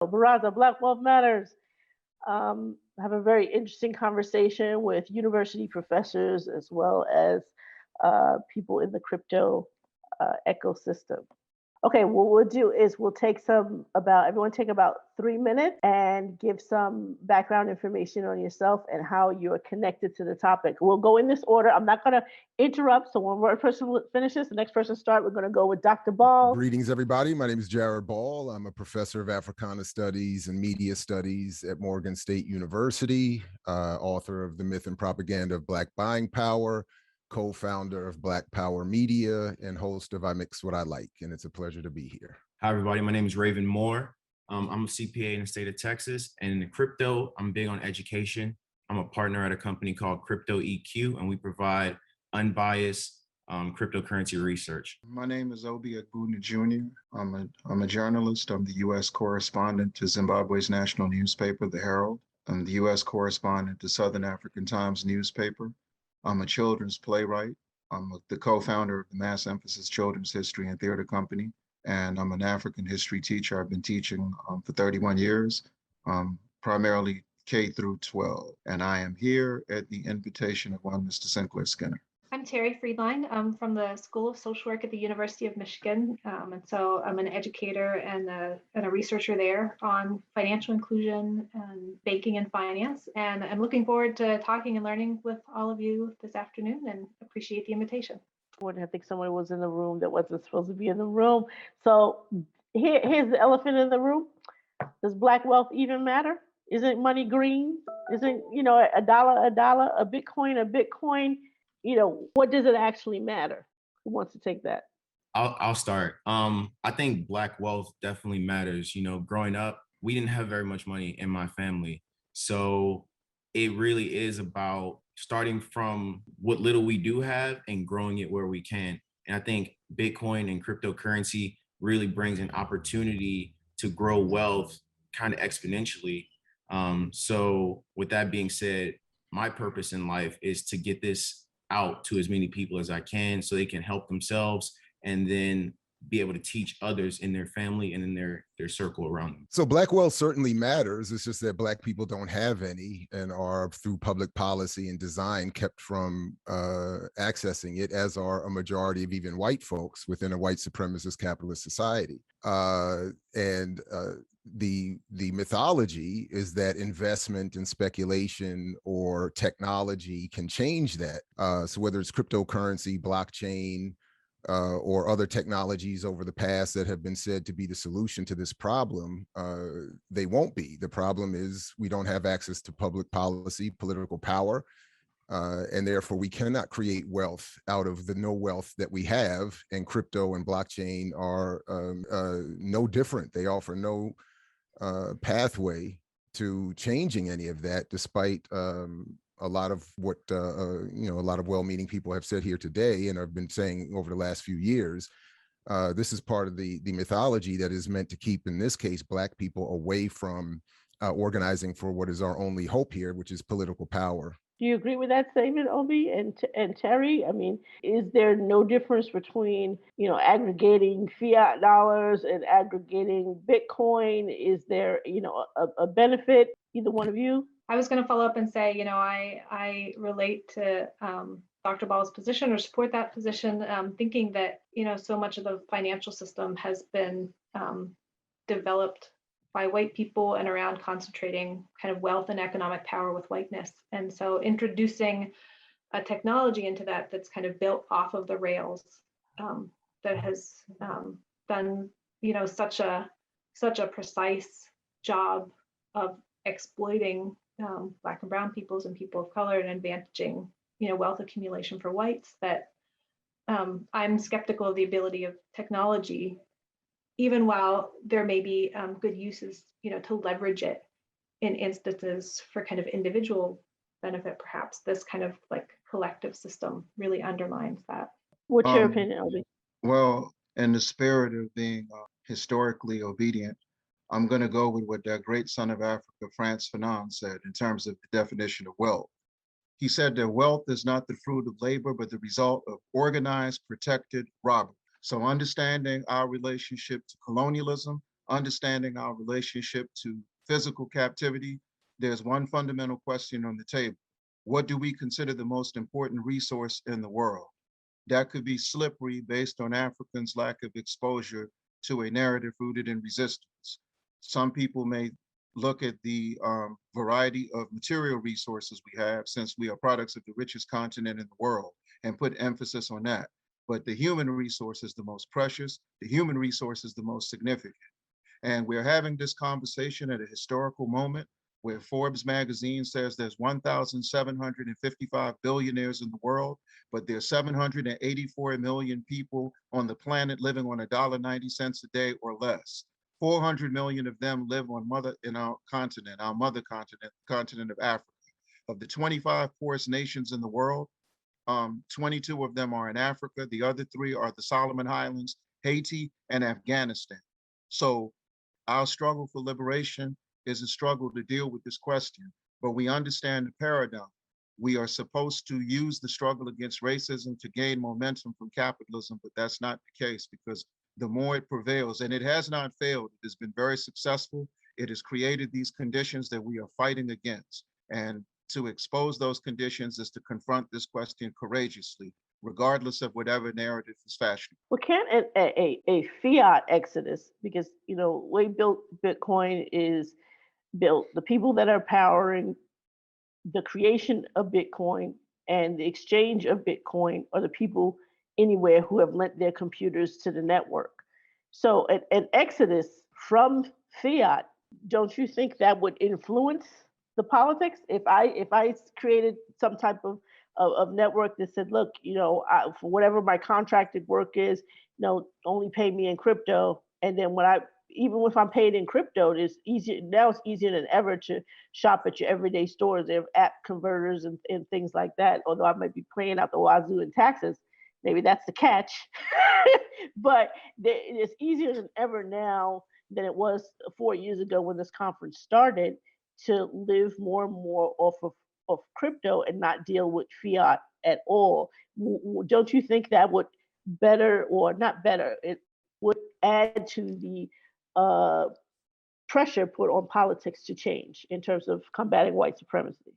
BARAZA, Black Wealth Matters. Have a very interesting conversation with university professors as well as people in the crypto ecosystem. Okay, what we'll do is we'll take everyone take about 3 minutes and give some background information on yourself and how you're connected to the topic. We'll go in this order. I'm not going to interrupt. So when one person finishes, the next person start. We're going to go with Dr. Ball. Greetings, everybody. My name is Jared Ball. I'm a professor of Africana Studies and Media Studies at Morgan State University, author of The Myth and Propaganda of Black Buying Power, co-founder of Black Power Media, and host of I Mix What I Like, and it's a pleasure to be here. Hi, everybody. My name is Raven Moore. I'm a CPA in the state of Texas, and in the crypto, I'm big on education. I'm a partner at a company called Crypto EQ, and we provide unbiased cryptocurrency research. My name is Obi Agbuna Jr. I'm a journalist. I'm the U.S. correspondent to Zimbabwe's national newspaper, The Herald. I'm the U.S. correspondent to Southern African Times newspaper. I'm a children's playwright. I'm the co-founder of the Mass Emphasis Children's History and Theater Company, and I'm an African history teacher. I've been teaching for 31 years, primarily K through 12, and I am here at the invitation of one Mr. Sinclair Skinner. I'm Terry Friedline. I'm from the School of Social Work at the University of Michigan. And so I'm an educator and a researcher there on financial inclusion and banking and finance. And I'm looking forward to talking and learning with all of you this afternoon and appreciate the invitation. I think someone was in the room that wasn't supposed to be in the room. So here's the elephant in the room. Does Black wealth even matter? Isn't money green? Isn't, a dollar, a Bitcoin? What does it actually matter? Who wants to take that? I'll start. I think Black wealth definitely matters. Growing up, we didn't have very much money in my family. So it really is about starting from what little we do have and growing it where we can. And I think Bitcoin and cryptocurrency really brings an opportunity to grow wealth kind of exponentially. So with that being said, my purpose in life is to get this out to as many people as I can so they can help themselves and then be able to teach others in their family and in their circle around them. So Black wealth certainly matters. It's just that Black people don't have any and are, through public policy and design, kept from accessing it, as are a majority of even white folks within a white supremacist capitalist society. The mythology is that investment and speculation or technology can change that. So whether it's cryptocurrency, blockchain, or other technologies over the past that have been said to be the solution to this problem, they won't be. The problem is we don't have access to public policy, political power, and therefore we cannot create wealth out of the no wealth that we have. And crypto and blockchain are no different. They offer no pathway to changing any of that, despite a lot of what a lot of well-meaning people have said here today and have been saying over the last few years. This is part of the mythology that is meant to keep, in this case, Black people away from organizing for what is our only hope here, which is political power. Do you agree with that statement, Obi and Terry? I mean, is there no difference between, aggregating fiat dollars and aggregating Bitcoin? Is there, a benefit, either one of you? I was going to follow up and say, I relate to Dr. Ball's position or support that position, thinking that, so much of the financial system has been developed by white people and around concentrating kind of wealth and economic power with whiteness. And so introducing a technology into that that's kind of built off of the rails that has done, such a precise job of exploiting Black and brown peoples and people of color and advantaging, wealth accumulation for whites, that I'm skeptical of the ability of technology, even while there may be good uses, to leverage it in instances for kind of individual benefit. Perhaps this kind of like collective system really undermines that. What's your opinion, Obi? Well, in the spirit of being historically obedient, I'm going to go with what that great son of Africa, Frantz Fanon, said in terms of the definition of wealth. He said that wealth is not the fruit of labor, but the result of organized, protected robbery. So understanding our relationship to colonialism, understanding our relationship to physical captivity, there's one fundamental question on the table. What do we consider the most important resource in the world? That could be slippery based on Africans' lack of exposure to a narrative rooted in resistance. Some people may look at the variety of material resources we have, since we are products of the richest continent in the world, and put emphasis on that. But the human resource is the most precious. The human resource is the most significant. And we're having this conversation at a historical moment where Forbes magazine says there's 1,755 billionaires in the world, but there's 784 million people on the planet living on $1.90 a day or less. 400 million of them live on our continent, our mother continent, continent of Africa. Of the 25 poorest nations in the world, 22 of them are in Africa. The other 3 are the Solomon Islands, Haiti, and Afghanistan. So our struggle for liberation is a struggle to deal with this question, but we understand the paradigm. We are supposed to use the struggle against racism to gain momentum from capitalism, but that's not the case, because the more it prevails, and it has not failed, it has been very successful. It has created these conditions that we are fighting against. And to expose those conditions is to confront this question courageously, regardless of whatever narrative is fashioned. Well, can't a fiat exodus, because way built Bitcoin is built, the people that are powering the creation of Bitcoin and the exchange of Bitcoin are the people anywhere who have lent their computers to the network. So an exodus from fiat, don't you think that would influence the politics? If I created some type of network that said, look, for whatever my contracted work is, only pay me in crypto, and then even if I'm paid in crypto, it's easier now. It's easier than ever to shop at your everyday stores. They have app converters and things like that. Although I might be paying out the wazoo in taxes, maybe that's the catch. But it's easier than ever now than it was 4 years ago when this conference started, to live more and more off of crypto and not deal with fiat at all. Don't you think that would better, or not better, it would add to the pressure put on politics to change in terms of combating white supremacy?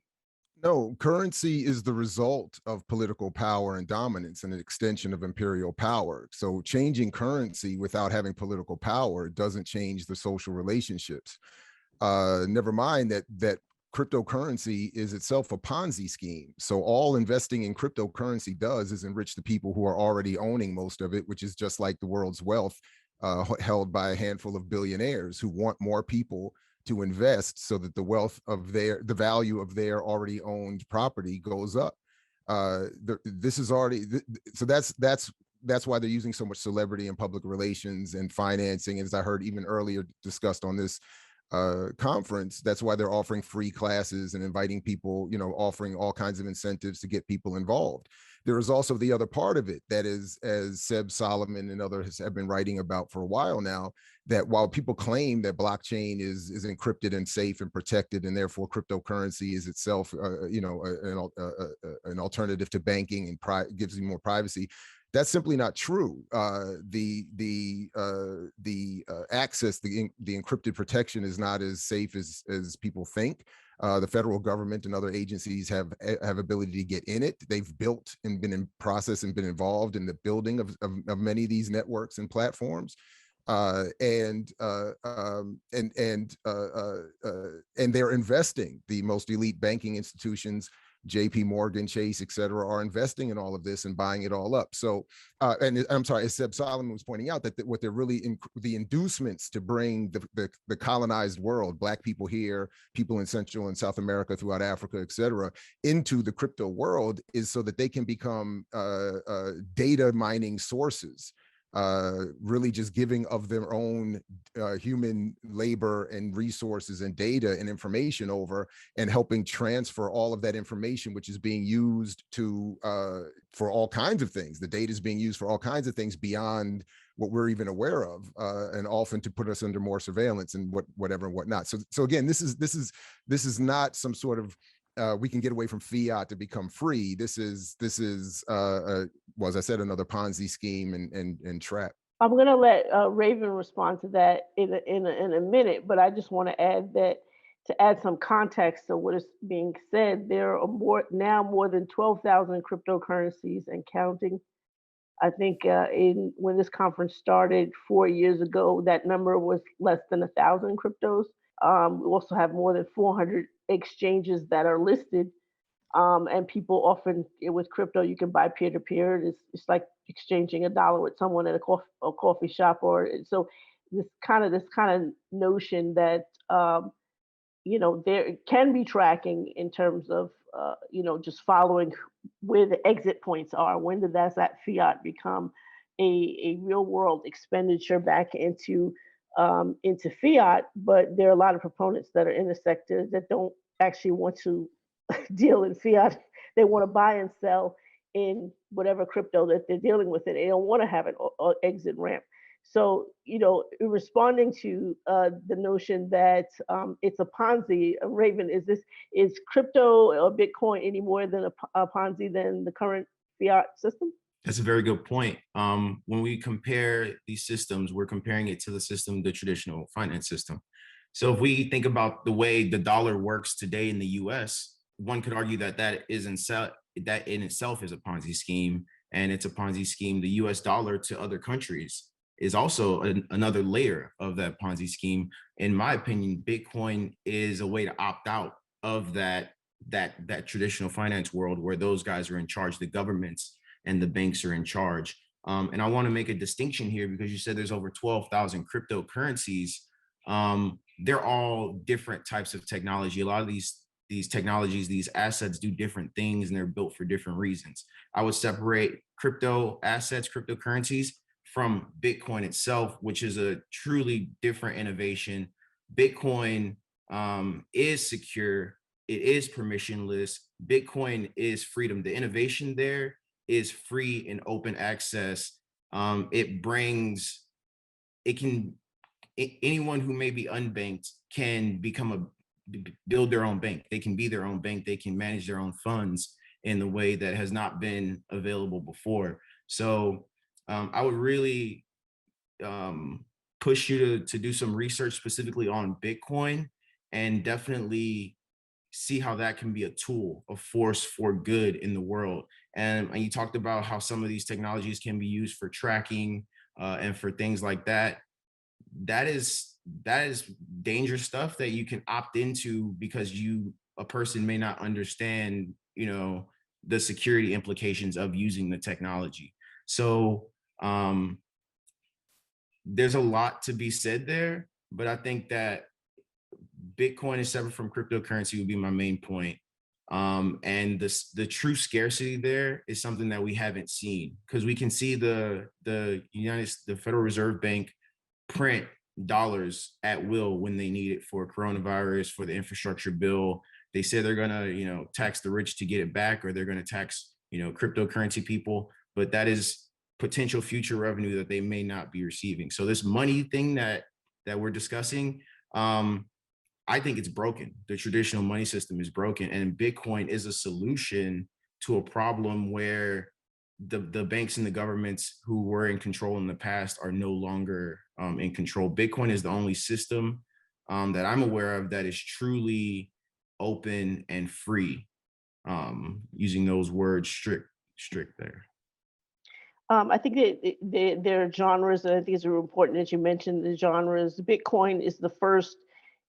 No, currency is the result of political power and dominance and an extension of imperial power. So changing currency without having political power doesn't change the social relationships. Never mind that cryptocurrency is itself a Ponzi scheme. So all investing in cryptocurrency does is enrich the people who are already owning most of it, which is just like the world's wealth held by a handful of billionaires who want more people to invest so that the value of their already owned property goes up. This is already, so that's why they're using so much celebrity and public relations and financing, as I heard even earlier discussed on this conference. That's why they're offering free classes and inviting people, offering all kinds of incentives to get people involved. There is also the other part of it that is, as Seb Solomon and others have been writing about for a while now, that while people claim that blockchain is encrypted and safe and protected, and therefore cryptocurrency is itself, an alternative to banking and gives you more privacy, that's simply not true. The access, the encrypted protection is not as safe as people think. The federal government and other agencies have ability to get in it. They've built and been in process and been involved in the building of many of these networks and platforms. And they're investing. The most elite banking institutions, JP Morgan, Chase, et cetera, are investing in all of this and buying it all up. So, and I'm sorry, as Seb Solomon was pointing out, that what they're really, the inducements to bring the colonized world, Black people here, people in Central and South America, throughout Africa, et cetera, into the crypto world is so that they can become data mining sources. Really just giving of their own human labor and resources and data and information over, and helping transfer all of that information, which is being used to for all kinds of things. The data is being used for all kinds of things beyond what we're even aware of, and often to put us under more surveillance and whatever and whatnot. So again, this is not some sort of we can get away from fiat to become free. This is well, as I said, another Ponzi scheme and trap. I'm going to let Raven respond to that in a minute, but I just want to add that to add some context to what is being said, there are more than 12,000 cryptocurrencies and counting. I think in when this conference started 4 years ago, that number was less than 1,000 cryptos. We also have more than 400 exchanges that are listed. And people often with crypto, you can buy peer to peer. It's like exchanging a dollar with someone at a coffee shop, or so this kind of notion that there can be tracking in terms of just following where the exit points are. When did that fiat become a real world expenditure back into fiat? But there are a lot of proponents that are in the sector that don't actually want to deal in fiat. They want to buy and sell in whatever crypto that they're dealing with, and they don't want to have an exit ramp. So, responding to the notion that it's a Ponzi, Raven, is crypto or Bitcoin any more than a Ponzi than the current fiat system? That's a very good point. When we compare these systems, we're comparing it to the traditional finance system. So if we think about the way the dollar works today in the U.S., one could argue that that in itself is a Ponzi scheme, and it's a Ponzi scheme. The U.S. dollar to other countries is also another layer of that Ponzi scheme. In my opinion, Bitcoin is a way to opt out of that traditional finance world where those guys are in charge, the governments and the banks are in charge. And I want to make a distinction here because you said there's over 12,000 cryptocurrencies. They're all different types of technology. A lot of these technologies, these assets do different things, and they're built for different reasons. I would separate crypto assets, cryptocurrencies, from Bitcoin itself, which is a truly different innovation. Bitcoin is secure. It is permissionless. Bitcoin is freedom. The innovation there is free and open access. Anyone who may be unbanked can build their own bank. They can be their own bank. They can manage their own funds in the way that has not been available before. So I would really push you to do some research specifically on Bitcoin, and definitely see how that can be a tool, a force for good in the world. And you talked about how some of these technologies can be used for tracking and for things like that. That is dangerous stuff that you can opt into because a person may not understand, the security implications of using the technology. So there's a lot to be said there, but I think that Bitcoin is separate from cryptocurrency would be my main point. And the true scarcity there is something that we haven't seen, because we can see the Federal Reserve Bank print dollars at will when they need it for coronavirus, for the infrastructure bill. They say they're gonna, tax the rich to get it back, or they're gonna tax, cryptocurrency people, but that is potential future revenue that they may not be receiving. So this money thing that we're discussing, I think it's broken. The traditional money system is broken, and Bitcoin is a solution to a problem where the banks and the governments who were in control in the past are no longer in control. Bitcoin is the only system that I'm aware of that is truly open and free, using those words strict there. I think that there are genres, and I think it's really important that you mentioned the genres. Bitcoin is the first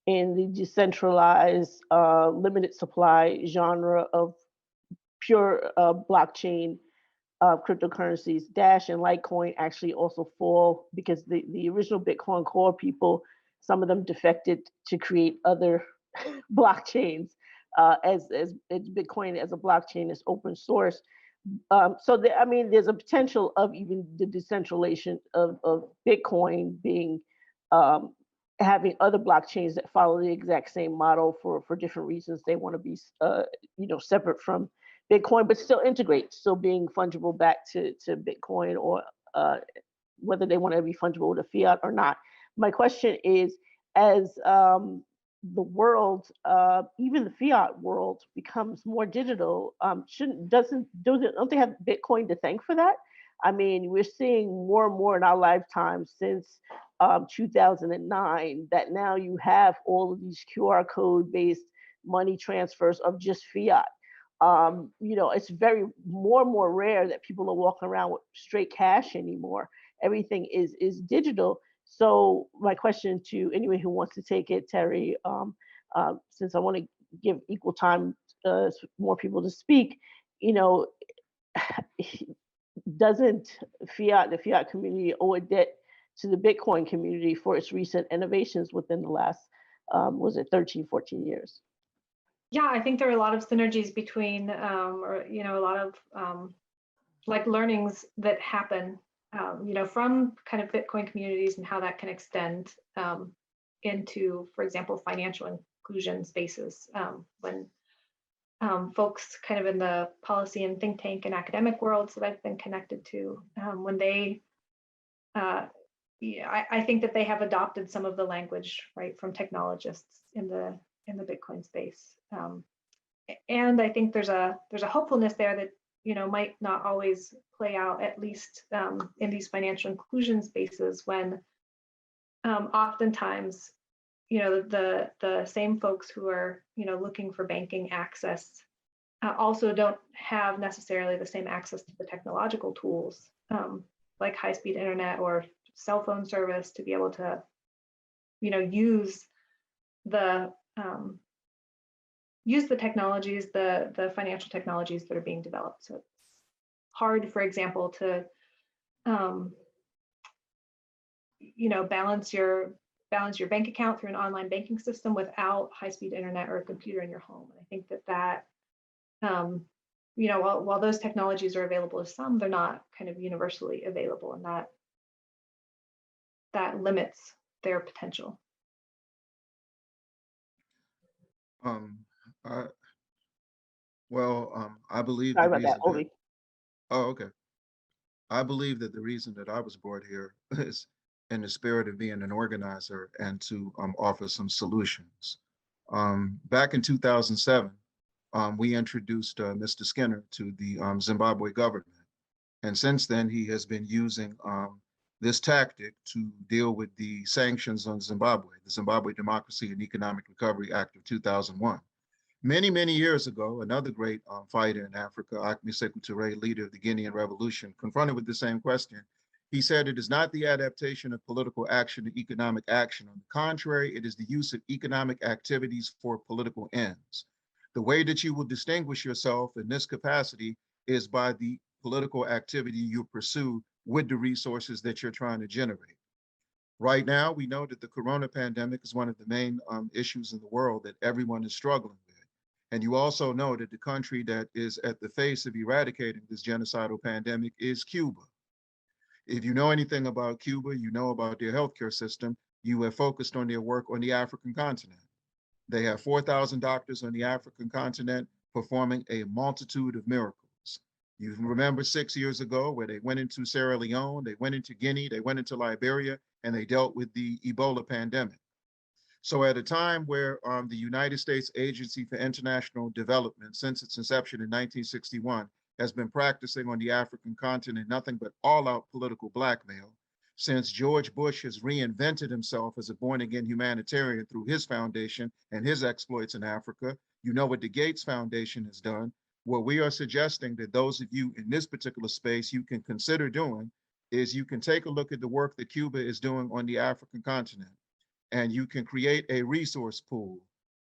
in the decentralized, limited supply genre of pure blockchain cryptocurrencies. Dash and Litecoin actually also fall because the original Bitcoin core people, some of them defected to create other blockchains. As Bitcoin as a blockchain is open source. There's a potential of even the decentralization of Bitcoin being having other blockchains that follow the exact same model for different reasons. They want to be separate from Bitcoin, but still integrate, still being fungible back to Bitcoin, or whether they want to be fungible with a fiat or not. My question is, as the world, even the fiat world, becomes more digital, don't they have Bitcoin to thank for that? I mean, we're seeing more and more in our lifetime since 2009 that now you have all of these QR code based money transfers of just fiat. It's very more and more rare that people are walking around with straight cash anymore. Everything is digital. So my question to anyone who wants to take it, Terry, since I want to give equal time more people to speak, you know, doesn't the fiat community owe a debt to the Bitcoin community for its recent innovations within the last, was it 13, 14 years? Yeah, I think there are a lot of synergies between, a lot of like learnings that happen, from kind of Bitcoin communities and how that can extend into, for example, financial inclusion spaces. When folks kind of in the policy and think tank and academic worlds that I've been connected to, when they, I think that they have adopted some of the language, right, from technologists in the Bitcoin space. And I think there's a hopefulness there that might not always play out, at least in these financial inclusion spaces, when oftentimes the same folks who are looking for banking access also don't have necessarily the same access to the technological tools like high-speed internet or cell phone service to be able to use the technologies, the financial technologies that are being developed. So it's hard, for example, to balance your bank account through an online banking system without high-speed internet or a computer in your home. And I think that while those technologies are available to some, they're not kind of universally available, and that limits their potential. I, I believe Sorry the about that, reason that, Ovi. oh, okay. I believe that the reason that I was brought here is in the spirit of being an organizer and to offer some solutions. Back in 2007, we introduced Mr. Skinner to the Zimbabwe government. And since then, he has been using this tactic to deal with the sanctions on Zimbabwe, the Zimbabwe Democracy and Economic Recovery Act of 2001. Many, many years ago, another great fighter in Africa, Acme Sekou Touré, leader of the Guinean Revolution, confronted with the same question, he said, "It is not the adaptation of political action to economic action. On the contrary, it is the use of economic activities for political ends. The way that you will distinguish yourself in this capacity is by the political activity you pursue with the resources that you're trying to generate." Right now, we know that the corona pandemic is one of the main issues in the world that everyone is struggling with. And you also know that the country that is at the face of eradicating this genocidal pandemic is Cuba. If you know anything about Cuba, you know about their healthcare system. You have focused on their work on the African continent. They have 4,000 doctors on the African continent performing a multitude of miracles. You remember 6 years ago where they went into Sierra Leone, they went into Guinea, they went into Liberia, and they dealt with the Ebola pandemic. So at a time where the United States Agency for International Development, since its inception in 1961, has been practicing on the African continent nothing but all-out political blackmail, since George Bush has reinvented himself as a born-again humanitarian through his foundation and his exploits in Africa, you know what the Gates Foundation has done. What we are suggesting that those of you in this particular space you can consider doing is you can take a look at the work that Cuba is doing on the African continent, and you can create a resource pool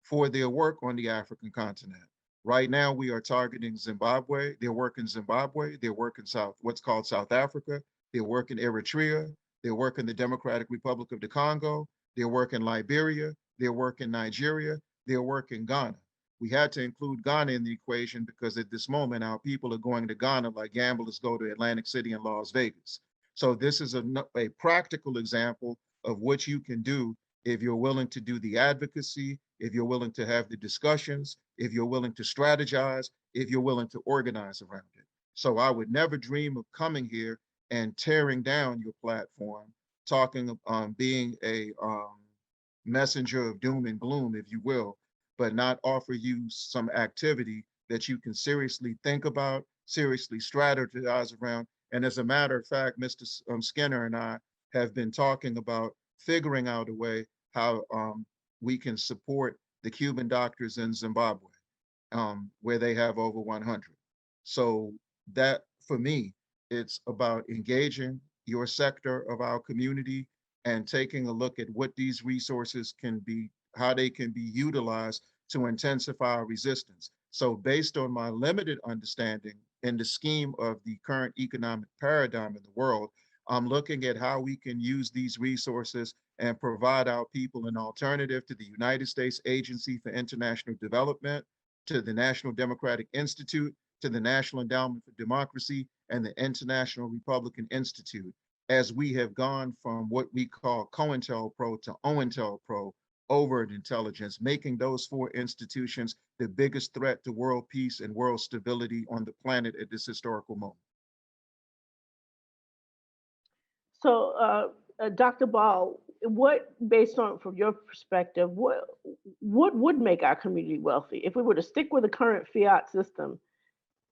for their work on the African continent. Right now, we are targeting Zimbabwe. Their work in Zimbabwe, their work in what's called South Africa, their work in Eritrea, their work in the Democratic Republic of the Congo, their work in Liberia, their work in Nigeria, their work in Ghana. We had to include Ghana in the equation because at this moment, our people are going to Ghana like gamblers go to Atlantic City and Las Vegas. So this is a practical example of what you can do if you're willing to do the advocacy, if you're willing to have the discussions, if you're willing to strategize, if you're willing to organize around it. So I would never dream of coming here and tearing down your platform, talking being a messenger of doom and gloom, if you will, but not offer you some activity that you can seriously think about, seriously strategize around, And as a matter of fact, Mr. Skinner and I have been talking about figuring out a way how we can support the Cuban doctors in Zimbabwe, where they have over 100. So that, for me, it's about engaging your sector of our community and taking a look at what these resources can be, how they can be utilized to intensify our resistance. So based on my limited understanding in the scheme of the current economic paradigm in the world, I'm looking at how we can use these resources and provide our people an alternative to the United States Agency for International Development, to the National Democratic Institute, to the National Endowment for Democracy, and the International Republican Institute, as we have gone from what we call COINTELPRO to OINTELPRO, overt intelligence, making those four institutions the biggest threat to world peace and world stability on the planet at this historical moment. So, Dr. Ball, what, based on from your perspective, what would make our community wealthy if we were to stick with the current fiat system?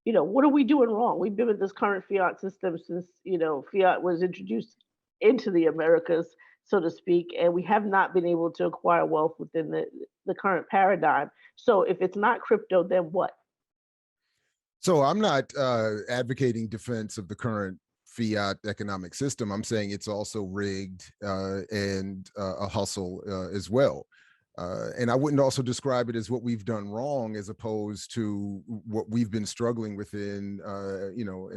You know, what are we doing wrong? We've been with this current fiat system since, you know, fiat was introduced into the Americas, so to speak, and we have not been able to acquire wealth within the current paradigm. So if it's not crypto, then what? So I'm not advocating defense of the current fiat economic system. I'm saying it's also rigged and a hustle as well. And I wouldn't also describe it as what we've done wrong, as opposed to what we've been struggling within, you know,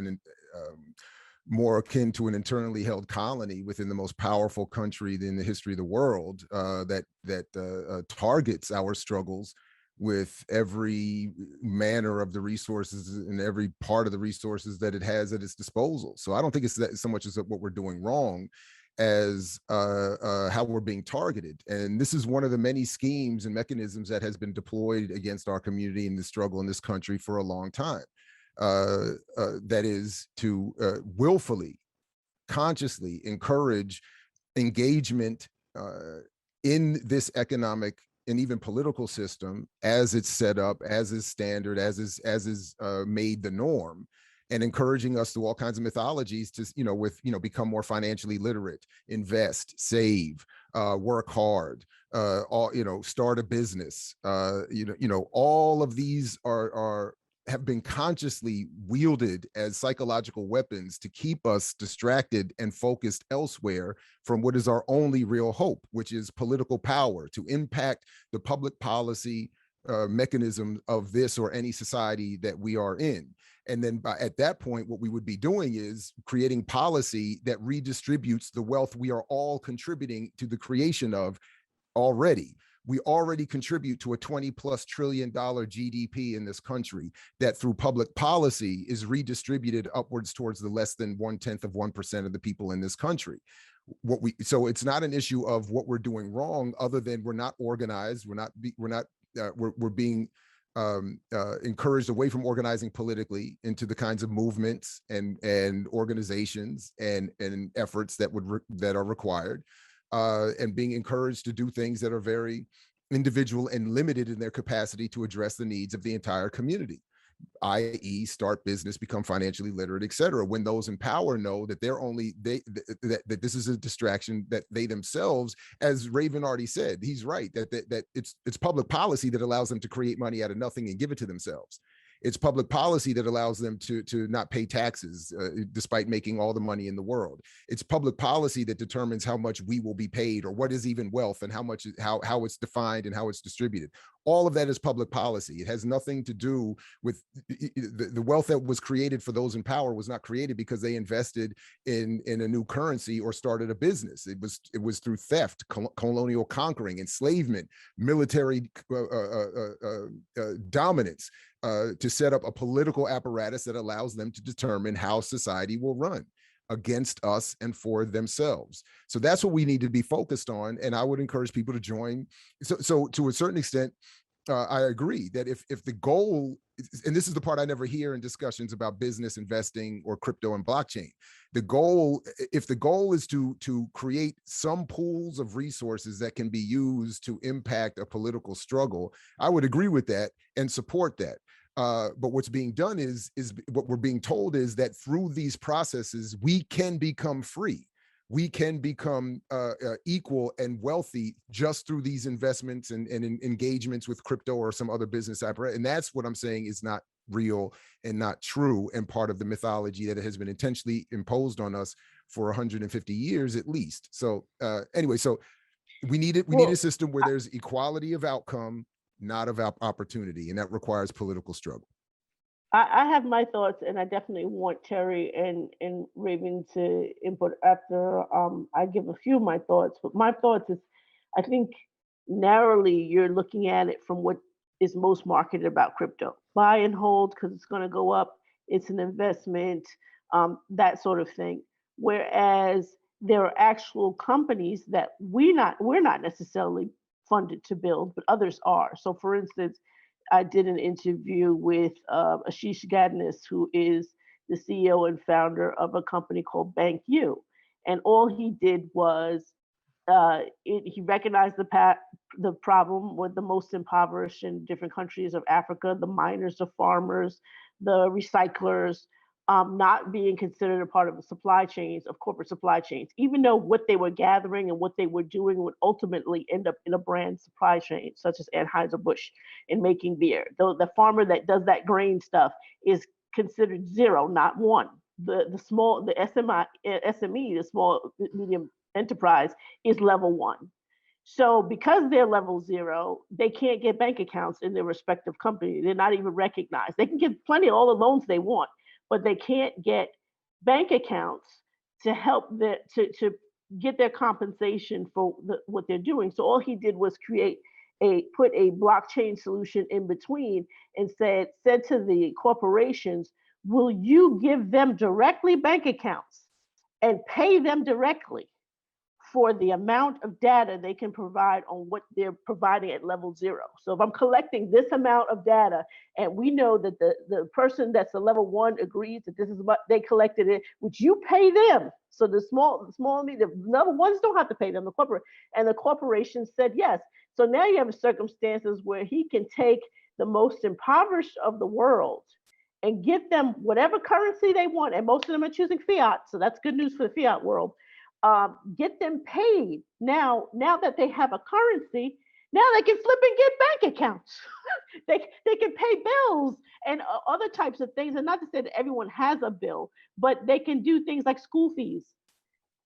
more akin to an internally held colony within the most powerful country in the history of the world that targets our struggles with every manner of the resources and every part of the resources that it has at its disposal. So I don't think it's that so much as what we're doing wrong as how we're being targeted. And this is one of the many schemes and mechanisms that has been deployed against our community in the struggle in this country for a long time. That is to willfully, consciously encourage engagement in this economic and even political system as it's set up, as is standard, as is made the norm, and encouraging us through all kinds of mythologies to, you know, become more financially literate, invest, save, work hard, all, you know, start a business. All of these have been consciously wielded as psychological weapons to keep us distracted and focused elsewhere from what is our only real hope, which is political power to impact the public policy mechanism of this or any society that we are in. And then at that point, what we would be doing is creating policy that redistributes the wealth we are all contributing to the creation of already. We already contribute to a $20+ trillion GDP in this country that through public policy is redistributed upwards towards the less than 0.1% of the people in this country. So it's not an issue of what we're doing wrong, other than we're not organized. We're being encouraged away from organizing politically into the kinds of movements and organizations and efforts that are required. And being encouraged to do things that are very individual and limited in their capacity to address the needs of the entire community, i.e. start business, become financially literate, et cetera. When those in power know that that this is a distraction, that they themselves, as Raven already said, he's right, that it's public policy that allows them to create money out of nothing and give it to themselves. It's public policy that allows them to not pay taxes despite making all the money in the world. It's public policy that determines how much we will be paid, or what is even wealth, and how it's defined and how it's distributed. All of that is public policy. It has nothing to do with the wealth that was created for those in power was not created because they invested in a new currency or started a business. It was through theft, colonial conquering, enslavement, military dominance, to set up a political apparatus that allows them to determine how society will run against us and for themselves. So that's what we need to be focused on. And I would encourage people to join. So to a certain extent, I agree that if the goal, and this is the part I never hear in discussions about business, investing, or crypto and blockchain, if the goal is to create some pools of resources that can be used to impact a political struggle, I would agree with that and support that. but what's being done is what we're being told is that through these processes, we can become free. We can become equal and wealthy just through these investments and engagements with crypto or some other business apparatus. And that's what I'm saying is not real and not true, and part of the mythology that has been intentionally imposed on us for 150 years at least. So anyway, so we need a system where there's equality of outcome, not of opportunity, and that requires political struggle. I have my thoughts, and I definitely want Terry and Raven to input after I give a few of my thoughts. But my thoughts is, I think narrowly you're looking at it from what is most marketed about crypto. Buy and hold because it's going to go up. It's an investment, that sort of thing. Whereas there are actual companies that we're not necessarily funded to build, but others are. So, for instance, I did an interview with Ashish Gadnis, who is the CEO and founder of a company called Bank U. And all he did was he recognized the problem with the most impoverished in different countries of Africa, the miners, the farmers, the recyclers, not being considered a part of the supply chains, of corporate supply chains, even though what they were gathering and what they were doing would ultimately end up in a brand supply chain, such as Anheuser-Busch in making beer. The farmer that does that grain stuff is considered zero, not one. The SME, the small medium enterprise, is level one. So because they're level zero, they can't get bank accounts in their respective company. They're not even recognized. They can get plenty of all the loans they want, but they can't get bank accounts to help to get their compensation for what they're doing. So all he did was put a blockchain solution in between and said to the corporations, will you give them directly bank accounts and pay them directly for the amount of data they can provide on what they're providing at level zero. So if I'm collecting this amount of data and we know that the person that's a level one agrees that this is what they collected it, which you pay them. So the level ones don't have to pay them, the corporation said yes. So now you have circumstances where he can take the most impoverished of the world and get them whatever currency they want. And most of them are choosing fiat. So that's good news for the fiat world. Get them paid. Now that they have a currency, now they can flip and get bank accounts. they can pay bills and other types of things. And not to say that everyone has a bill, but they can do things like school fees.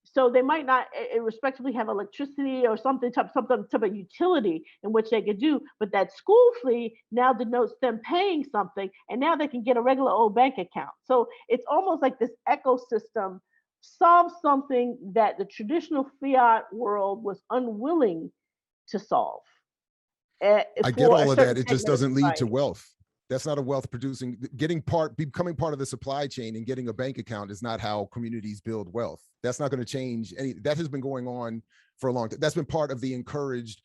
So they might not respectively have electricity or some type of utility in which they could do, but that school fee now denotes them paying something, and now they can get a regular old bank account. So it's almost like this ecosystem solve something that the traditional fiat world was unwilling to solve. I get all of that. It just doesn't lead to wealth. That's not a wealth producing. Becoming part of the supply chain and getting a bank account is not how communities build wealth. That's not going to change any. That has been going on for a long time. That's been part of the encouraged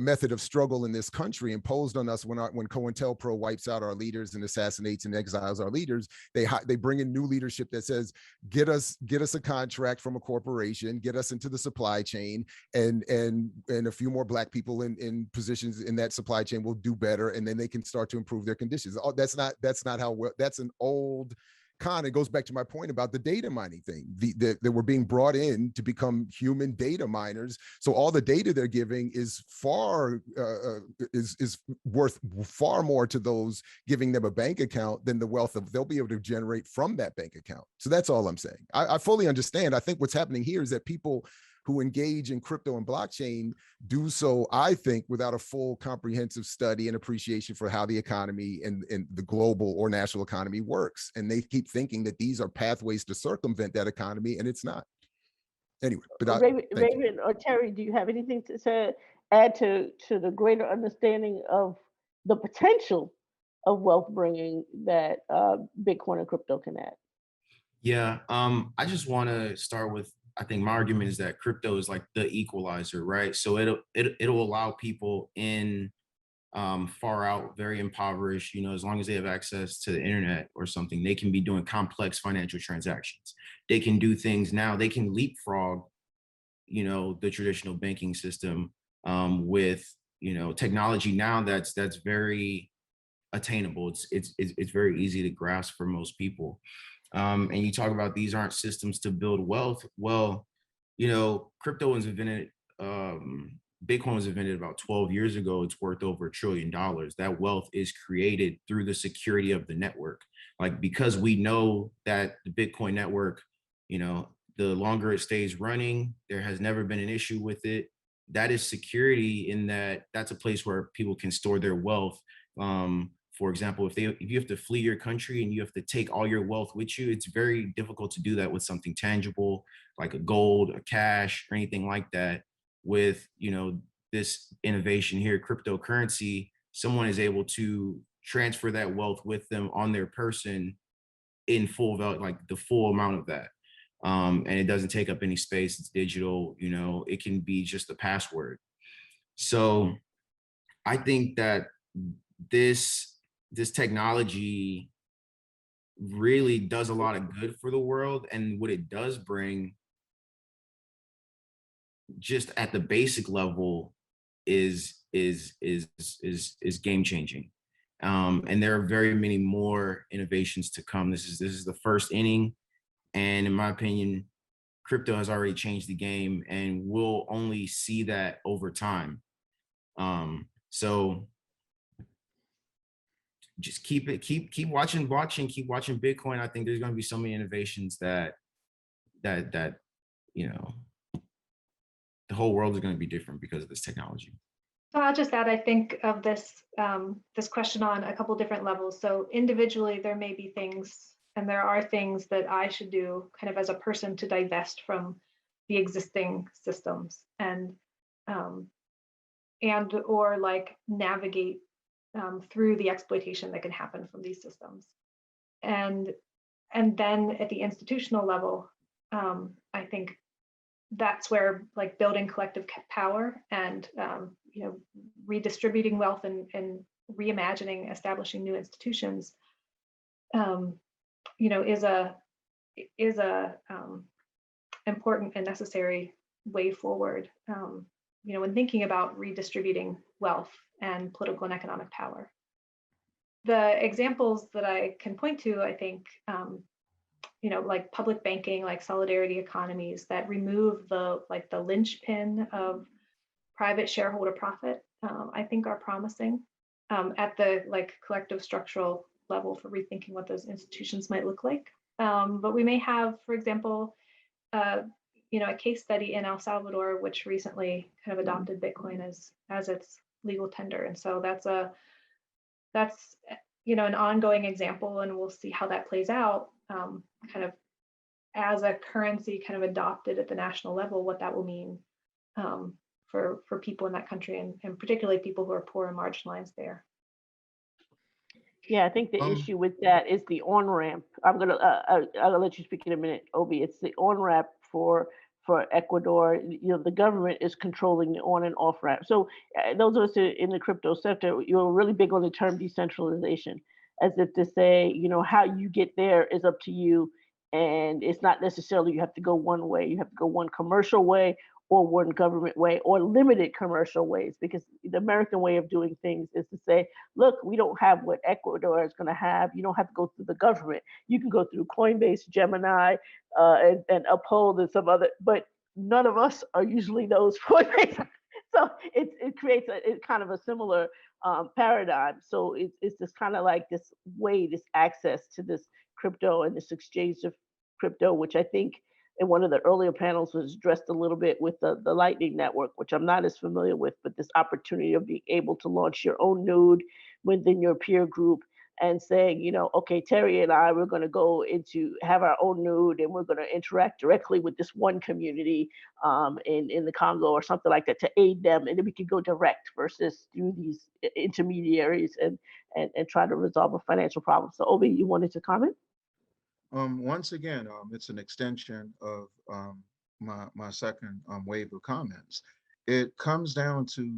method of struggle in this country imposed on us when COINTELPRO wipes out our leaders and assassinates and exiles our leaders. They bring in new leadership that says, get us a contract from a corporation, get us into the supply chain, and a few more Black people in positions in that supply chain will do better, and then they can start to improve their conditions. That's not how. That's an old con. It goes back to my point about the data mining thing. That we're being brought in to become human data miners. So all the data they're giving is is worth far more to those giving them a bank account than the wealth they'll be able to generate from that bank account. So that's all I'm saying. I fully understand. I think what's happening here is that people who engage in crypto and blockchain do so, I think, without a full comprehensive study and appreciation for how the economy and the global or national economy works. And they keep thinking that these are pathways to circumvent that economy, and it's not. Anyway, but Raven or Terry, do you have anything to add to the greater understanding of the potential of wealth bringing that Bitcoin and crypto can add? Yeah, I just want to start with, I think my argument is that crypto is like the equalizer, right? So it'll allow people in far out, very impoverished, as long as they have access to the internet or something, they can be doing complex financial transactions. They can do things now, they can leapfrog, the traditional banking system with, technology now that's very attainable. It's very easy to grasp for most people. And you talk about these aren't systems to build wealth. Well, you know, crypto was invented, Bitcoin was invented about 12 years ago. It's worth over $1 trillion. That wealth is created through the security of the network. Like, because we know that the Bitcoin network, you know, the longer it stays running, there has never been an issue with it. That is security, in that that's a place where people can store their wealth. For example, if you have to flee your country and you have to take all your wealth with you, it's very difficult to do that with something tangible like a gold, a cash, or anything like that. With, you know, this innovation here, cryptocurrency, someone is able to transfer that wealth with them on their person in full value, like the full amount of that. And it doesn't take up any space. It's digital, you know, it can be just a password. So I think that this technology really does a lot of good for the world. And what it does bring, just at the basic level, is game changing. And there are very many more innovations to come. This is the first inning. And in my opinion, crypto has already changed the game, and we'll only see that over time. So just keep watching Bitcoin. I think there's going to be so many innovations that you know, the whole world is going to be different because of this technology. So I'll just add, I think of this this question on a couple different levels. So individually, there may be things, and there are things that I should do kind of as a person to divest from the existing systems, and or like navigate through the exploitation that can happen from these systems. And then at the institutional level, I think that's where like building collective power and you know, redistributing wealth and reimagining, establishing new institutions, you know, is a important and necessary way forward. You know, when thinking about redistributing wealth and political and economic power. The examples that I can point to, I think, you know, like public banking, like solidarity economies that remove the linchpin of private shareholder profit, I think are promising at the like collective structural level for rethinking what those institutions might look like. But we may have, for example, you know, a case study in El Salvador, which recently kind of adopted Bitcoin as its legal tender, and so that's you know, an ongoing example, and we'll see how that plays out. Kind of as a currency kind of adopted at the national level, what that will mean for people in that country, and particularly people who are poor and marginalized there. Yeah, I think the issue with that is the on-ramp. I'll let you speak in a minute, Obi. It's the on-ramp for Ecuador. You know, the government is controlling the on and off ramp. So those of us in the crypto sector, you're really big on the term decentralization, as if to say, you know, how you get there is up to you. And it's not necessarily you have to go one way. You have to go one commercial way or one government way or limited commercial ways, because the American way of doing things is to say, look, we don't have what Ecuador is going to have. You don't have to go through the government. You can go through Coinbase, Gemini, and Uphold and some other, but none of us are usually those Coinbase. So it creates a kind of a similar paradigm. So it's just kind of like this way, this access to this crypto and this exchange of crypto, which I think in one of the earlier panels was addressed a little bit with the Lightning Network, which I'm not as familiar with, but this opportunity of being able to launch your own node within your peer group and saying, you know, okay, Terry and I, we're going to go into have our own node and we're going to interact directly with this one community in the Congo or something like that to aid them. And then we can go direct versus through these intermediaries and try to resolve a financial problem. So Obi, you wanted to comment? Once again, it's an extension of my second wave of comments. It comes down to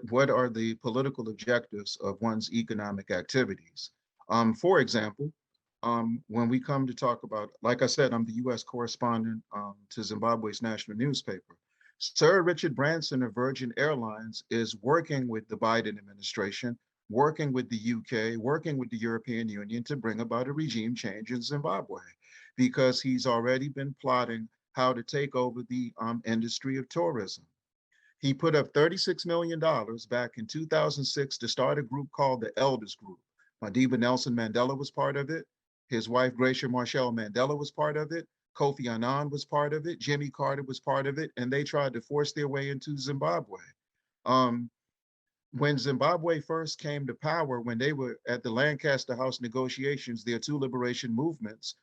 what are the political objectives of one's economic activities? For example, when we come to talk about, like I said, I'm the U.S. correspondent to Zimbabwe's national newspaper. Sir Richard Branson of Virgin Airlines is working with the Biden administration working with the UK, working with the European Union to bring about a regime change in Zimbabwe, because he's already been plotting how to take over the industry of tourism. He put up $36 million back in 2006 to start a group called the Elders Group. Madiba Nelson Mandela was part of it. His wife, Gracia Marshall Mandela, was part of it. Kofi Annan was part of it. Jimmy Carter was part of it. And they tried to force their way into Zimbabwe. When Zimbabwe first came to power, when they were at the Lancaster House negotiations, their two liberation movements,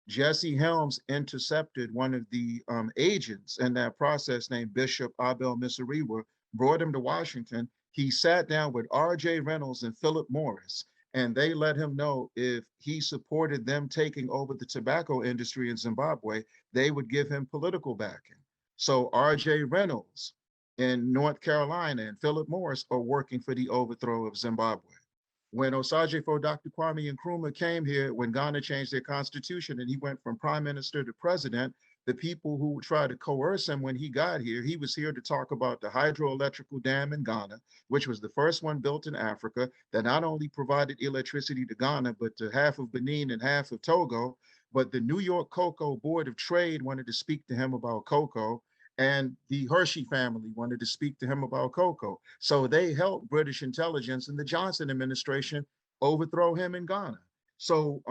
Jesse Helms intercepted one of the agents in that process named Bishop Abel Missouriwa, brought him to Washington. He sat down with R.J. Reynolds and Philip Morris, and they let him know if he supported them taking over the tobacco industry in Zimbabwe, they would give him political backing. So R.J. Reynolds in North Carolina and Philip Morris are working for the overthrow of Zimbabwe. When Osagyefo Dr. Kwame Nkrumah came here, when Ghana changed their constitution and he went from prime minister to president, the people who tried to coerce him when he got here, he was here to talk about the hydroelectrical dam in Ghana, which was the first one built in Africa that not only provided electricity to Ghana, but to half of Benin and half of Togo. But the New York Cocoa Board of Trade wanted to speak to him about cocoa, and the Hershey family wanted to speak to him about cocoa. So they helped British intelligence and the Johnson administration overthrow him in Ghana. So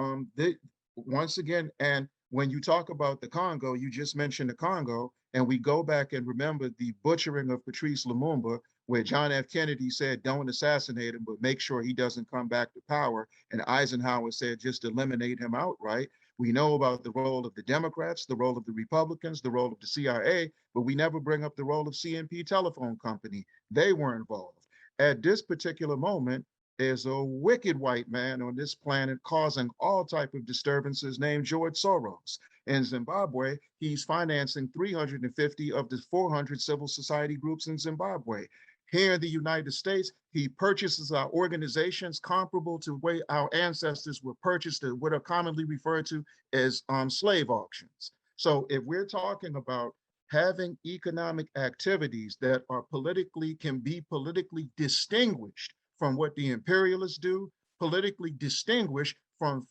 once again, and when you talk about the Congo, you just mentioned the Congo, and we go back and remember the butchering of Patrice Lumumba, where John F. Kennedy said, don't assassinate him, but make sure he doesn't come back to power. And Eisenhower said, just eliminate him outright. We know about the role of the Democrats, the role of the Republicans, the role of the CIA, but we never bring up the role of CNP Telephone Company. They were involved. At this particular moment, there's a wicked white man on this planet causing all type of disturbances named George Soros. In Zimbabwe, he's financing 350 of the 400 civil society groups in Zimbabwe. Here in the United States, he purchases our organizations comparable to the way our ancestors were purchased at what are commonly referred to as slave auctions. So if we're talking about having economic activities that are can be politically distinguished from what the imperialists do, politically distinguished from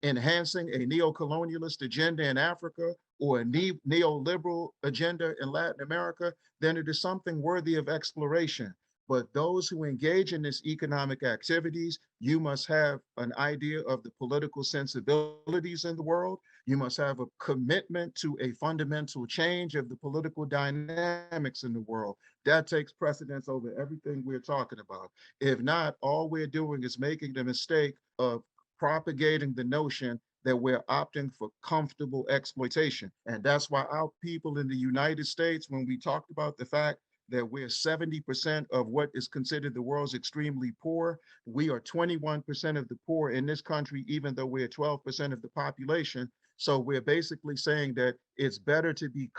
enhancing a neo-colonialist agenda in Africa or a neoliberal agenda in Latin America, then it is something worthy of exploration. But those who engage in this economic activities, you must have an idea of the political sensibilities in the world. You must have a commitment to a fundamental change of the political dynamics in the world. That takes precedence over everything we're talking about. If not, all we're doing is making the mistake of propagating the notion that we're opting for comfortable exploitation. And that's why our people in the United States, when we talked about the fact that we're 70% of what is considered the world's extremely poor, we are 21% of the poor in this country, even though we're 12% of the population. So we're basically saying that it's better to be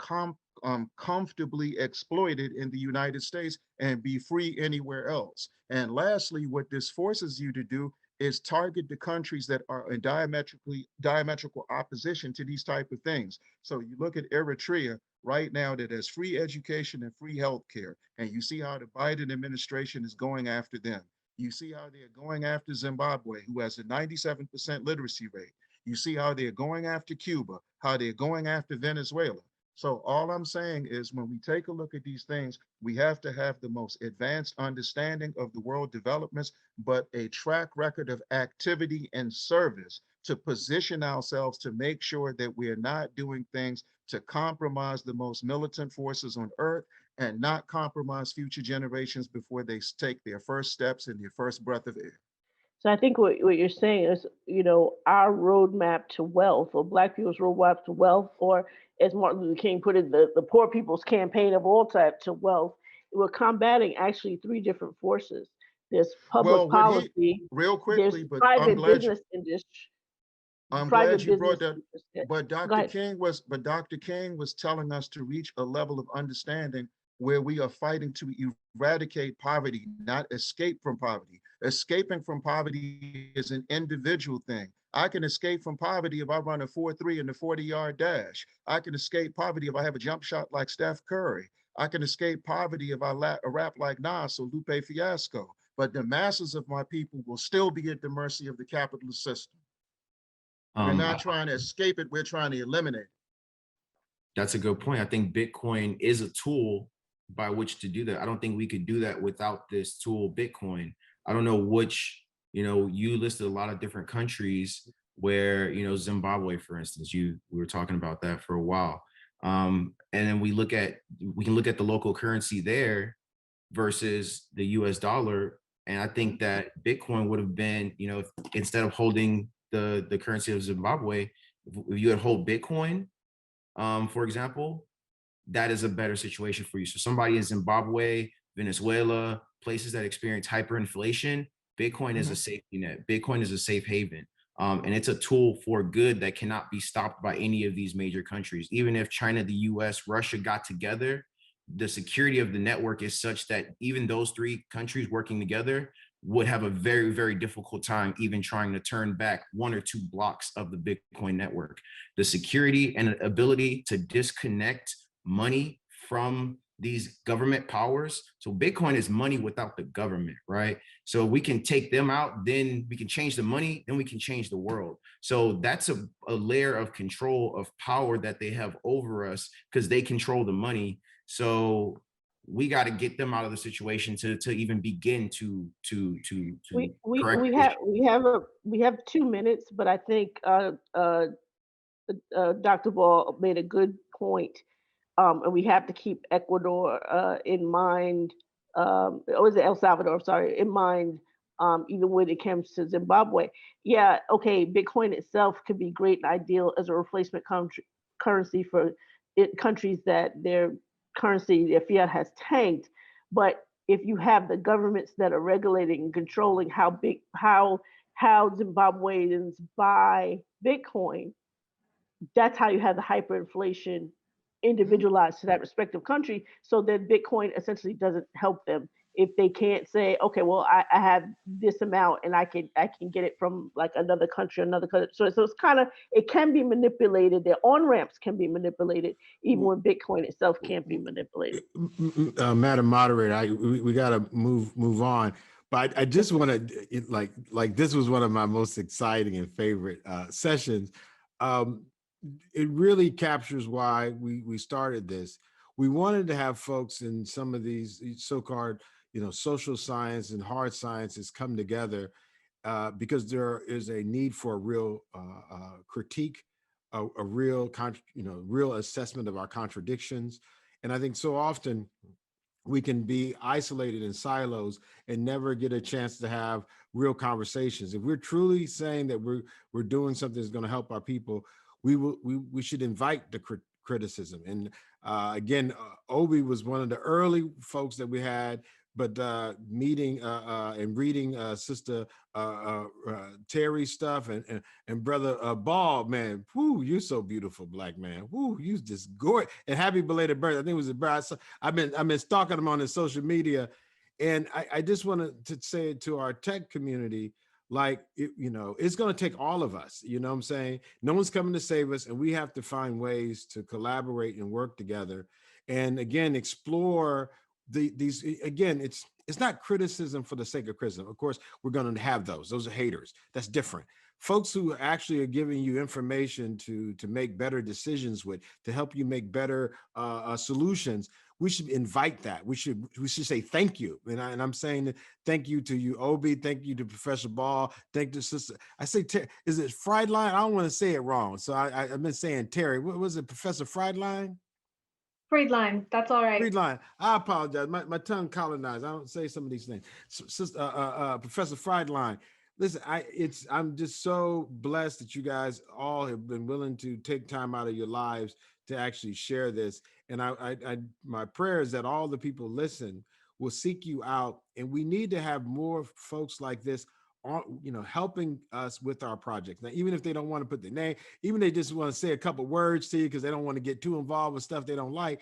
comfortably exploited in the United States and be free anywhere else. And lastly, what this forces you to do is target the countries that are in diametrical opposition to these type of things. So you look at Eritrea right now that has free education and free healthcare, and you see how the Biden administration is going after them. You see how they're going after Zimbabwe, who has a 97% literacy rate. You see how they're going after Cuba, how they're going after Venezuela. So all I'm saying is when we take a look at these things, we have to have the most advanced understanding of the world developments, but a track record of activity and service to position ourselves to make sure that we are not doing things to compromise the most militant forces on earth and not compromise future generations before they take their first steps and their first breath of air. So I think what you're saying is, our roadmap to wealth, or Black people's roadmap to wealth, or as Martin Luther King put it, the poor people's campaign of all type to wealth, we're combating actually three different forces. There's public policy, real there's quickly, but private business industry, I'm private glad you brought business that. interest. But Go Dr. ahead. King was telling us to reach a level of understanding where we are fighting to eradicate poverty, not escape from poverty. Escaping from poverty is an individual thing. I can escape from poverty if I run a 4.3 in the 40-yard dash. I can escape poverty if I have a jump shot like Steph Curry. I can escape poverty if I rap like Nas or Lupe Fiasco. but the masses of my people will still be at the mercy of the capitalist system. We're Um, not trying to escape it, we're trying to eliminate it. That's a good point. I think Bitcoin is a tool by which to do that. I don't think we could do that without this tool, Bitcoin. I don't know which, you listed a lot of different countries where, Zimbabwe, for instance, we were talking about that for a while. And then we can look at the local currency there versus the US dollar. And I think that Bitcoin would have been, if, instead of holding the currency of Zimbabwe, if you had hold Bitcoin, for example, that is a better situation for you. So somebody in Zimbabwe, Venezuela, places that experience hyperinflation, Bitcoin is a safety net. Bitcoin is a safe haven. And it's a tool for good that cannot be stopped by any of these major countries. Even if China, the US, Russia got together, the security of the network is such that even those three countries working together would have a very, very difficult time even trying to turn back 1 or 2 blocks of the Bitcoin network. The security and ability to disconnect money from these government powers. So Bitcoin is money without the government, right? So we can take them out, then we can change the money, then we can change the world. So that's a layer of control of power that they have over us because they control the money. So we got to get them out of the situation to even begin to correct We the have issue. we have 2 minutes, but I think Dr. Ball made a good point, and we have to keep Ecuador in mind. Or was it El Salvador? I'm sorry, in mind. Even when it comes to Zimbabwe, yeah, okay, Bitcoin itself could be great and ideal as a replacement currency for countries that their currency, their fiat has tanked. But if you have the governments that are regulating and controlling how Zimbabweans buy Bitcoin, that's how you have the hyperinflation individualized to that respective country. So then Bitcoin essentially doesn't help them if they can't say, okay, well, I have this amount and I can get it from like another country, another country. So it's kind of, it can be manipulated. Their on ramps can be manipulated, even when Bitcoin itself can't be manipulated. Madam Moderator, we got to move on. But I just want to like this was one of my most exciting and favorite sessions. It really captures why we started this. We wanted to have folks in some of these so-called, social science and hard sciences come together because there is a need for a real critique, a real, real assessment of our contradictions. And I think so often we can be isolated in silos and never get a chance to have real conversations. If we're truly saying that we're doing something that's going to help our people, we should invite the criticism. And again, Obi was one of the early folks that we had, but meeting and reading Sister Terry's stuff and Brother Ball, man, whoo, you're so beautiful, Black man. Whoo, you just gorgeous. And happy belated birthday. I think it was a birthday. I've been stalking him on his social media. And I just wanted to say to our tech community, like, it's going to take all of us, you know what I'm saying? No one's coming to save us, and we have to find ways to collaborate and work together. And again, explore these, again, it's not criticism for the sake of criticism. Of course, we're going to have those are haters. That's different. Folks who actually are giving you information to make better decisions with, to help you make better solutions. We should invite that. We should say thank you. And I'm saying thank you to you, Obi. Thank you to Professor Ball. Thank you, Sister. I say, is it Friedline? I don't want to say it wrong. So I've been saying Terry. What was it, Professor Friedline? Friedline, that's all right. Friedline. I apologize. My tongue colonized. I don't say some of these things. Professor Friedline. Listen, I'm just so blessed that you guys all have been willing to take time out of your lives to actually share this. And my prayer is that all the people listen will seek you out, and we need to have more folks like this helping us with our projects. Now, even if they don't want to put their name, even they just want to say a couple words to you because they don't want to get too involved with stuff they don't like,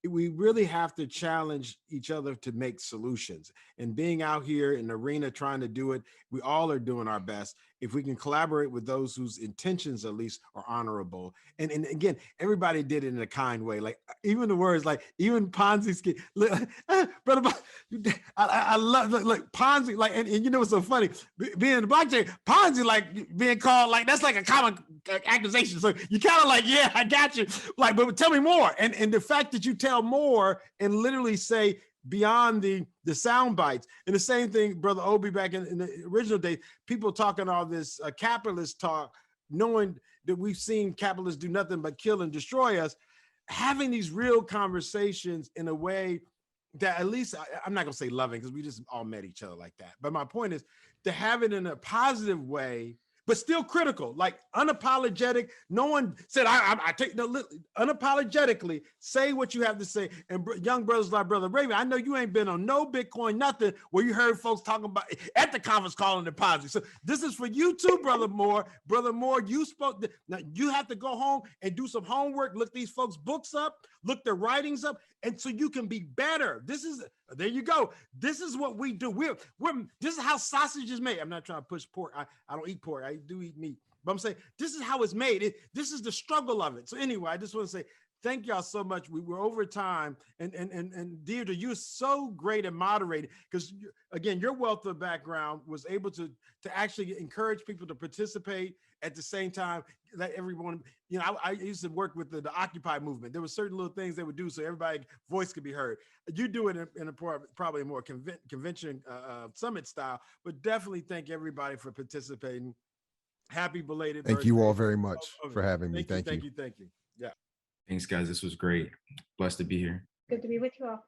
we really have to challenge each other to make solutions. And being out here in the arena trying to do it, we all are doing our best. If we can collaborate with those whose intentions at least are honorable. And again, everybody did it in a kind way. Like even the words, like even Ponzi scheme. Brother, I love look Ponzi, like, and you know what's so funny? Being in the blockchain, Ponzi, like being called, like that's like a common accusation. So you kind of like, yeah, I got you. Like, but tell me more. And the fact that you tell more and literally say beyond the sound bites. And the same thing, Brother Obi, back in the original days, people talking all this capitalist talk, knowing that we've seen capitalists do nothing but kill and destroy us, having these real conversations in a way that at least, I'm not gonna say loving because we just all met each other like that. But my point is to have it in a positive way, but still critical, like unapologetic. No one said, I take no, unapologetically say what you have to say. And young brothers like Brother Raven, I know you ain't been on no Bitcoin, nothing where you heard folks talking about at the conference calling it positive. So this is for you too, Brother Moore. Brother Moore, you spoke, now you have to go home and do some homework, look these folks' books up, look their writings up, and so you can be better. This is, there you go. This is what we do. This is how sausage is made. I'm not trying to push pork. I don't eat pork. I do eat meat. But I'm saying this is how it's made. This is the struggle of it. So anyway, I just want to say thank y'all so much. We were over time. And Deirdre, you're so great at moderating because, again, your wealth of background was able to actually encourage people to participate at the same time. Let everyone, you know, I used to work with the Occupy movement. There were certain little things they would do so everybody's voice could be heard. You do it in a probably a more convention summit style, but definitely thank everybody for participating. Happy belated birthday. Thank you all very much for having me. Thank you. Thank you. Yeah. Thanks, guys. This was great. Blessed to be here. Good to be with you all.